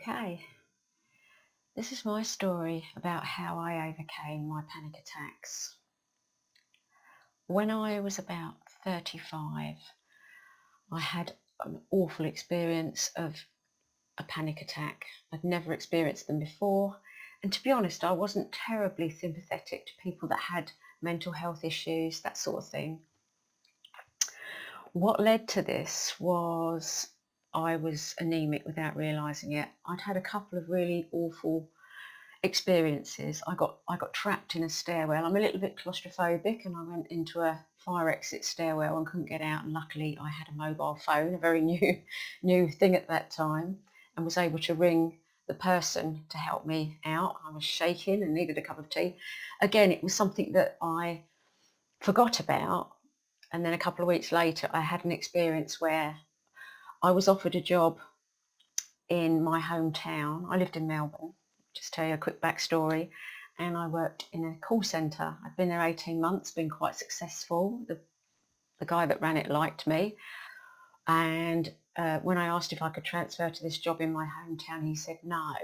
Okay, this is my story about how I overcame my panic attacks. When I was about 35, I had an awful experience of a panic attack. I'd never experienced them before, and to be honest, I wasn't terribly sympathetic to people that had mental health issues, that sort of thing. What led to this was I was anemic without realising it. I'd had a couple of really awful experiences. I got trapped in a stairwell. I'm a little bit claustrophobic, and I went into a fire exit stairwell and couldn't get out, and luckily I had a mobile phone, a very new thing at that time, and was able to ring the person to help me out. I was shaking and needed a cup of tea. Again, it was something that I forgot about, and then a couple of weeks later I had an experience where I was offered a job in my hometown. I lived in Melbourne. Just tell you a quick backstory. And I worked in a call centre. I'd been there 18 months, been quite successful. The guy that ran it liked me. And when I asked if I could transfer to this job in my hometown, he said no.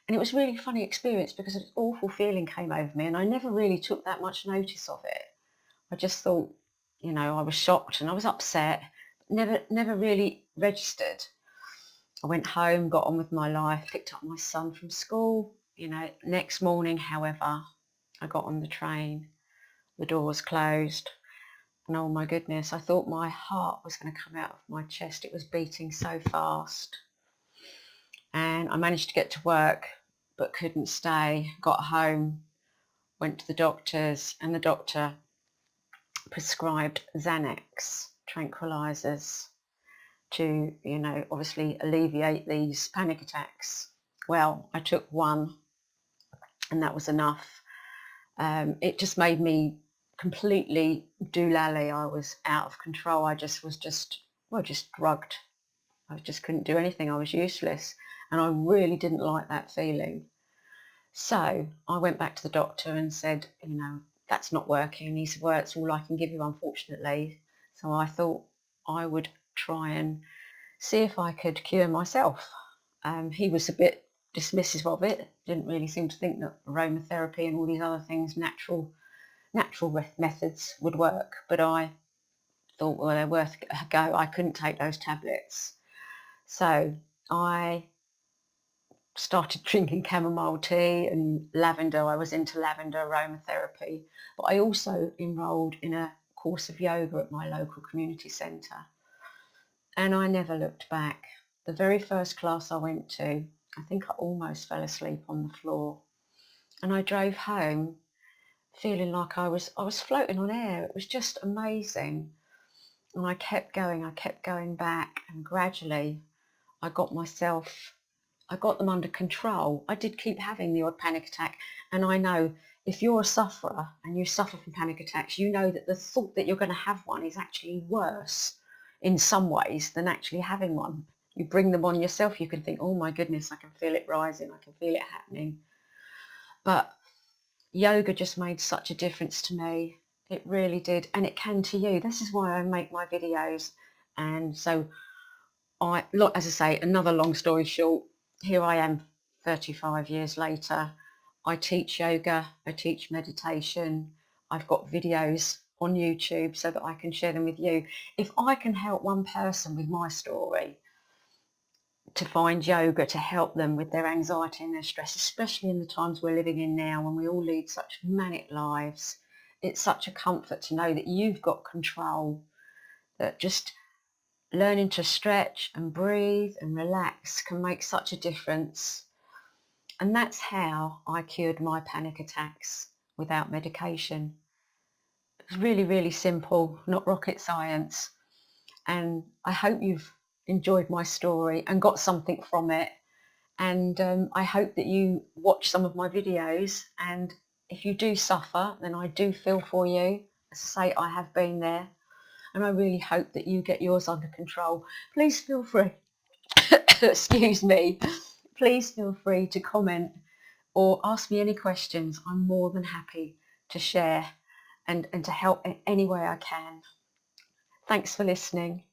And it was a really funny experience because an awful feeling came over me, and I never really took that much notice of it. I just thought, I was shocked and I was upset, never really registered. I went home, got on with my life, picked up my son from school. Next morning, however, I got on the train, the doors closed, and oh my goodness, I thought my heart was going to come out of my chest. It was beating so fast. And I managed to get to work, but couldn't stay. Got home, went to the doctors, and the doctor prescribed Xanax, tranquilizers, to, obviously alleviate these panic attacks. Well, I took one and that was enough. It just made me completely doolally. I was out of control. I just was just drugged. I just couldn't do anything. I was useless, and I really didn't like that feeling. So I went back to the doctor and said, that's not working. And he said, well, it's all I can give you, unfortunately. So I thought I would try and see if I could cure myself. He was a bit dismissive of it, didn't really seem to think that aromatherapy and all these other things, natural methods would work. But I thought, well, they're worth a go. I couldn't take those tablets. So I started drinking chamomile tea and lavender. I was into lavender aromatherapy. But I also enrolled in a course of yoga at my local community centre. And I never looked back. The very first class I went to, I think I almost fell asleep on the floor. And I drove home feeling like I was floating on air. It was just amazing. And I kept going back, and gradually I got them under control. I did keep having the odd panic attack, and I know if you're a sufferer and you suffer from panic attacks, you know that the thought that you're going to have one is actually worse in some ways than actually having one. You bring them on yourself, you can think, oh my goodness, I can feel it rising, I can feel it happening. But yoga just made such a difference to me. It really did, and it can to you. This is why I make my videos. And so as I say, another long story short, here I am 35 years later. I teach yoga, I teach meditation. I've got videos on YouTube so that I can share them with you. If I can help one person with my story to find yoga to help them with their anxiety and their stress, especially in the times we're living in now when we all lead such manic lives, it's such a comfort to know that you've got control, that just learning to stretch and breathe and relax can make such a difference. And that's how I cured my panic attacks without medication. It's really, really simple, not rocket science. And I hope you've enjoyed my story and got something from it. And I hope that you watch some of my videos. And if you do suffer, then I do feel for you. As I say, I have been there. And I really hope that you get yours under control. Please feel free, excuse me, please feel free to comment or ask me any questions. I'm more than happy to share and to help in any way I can. Thanks for listening.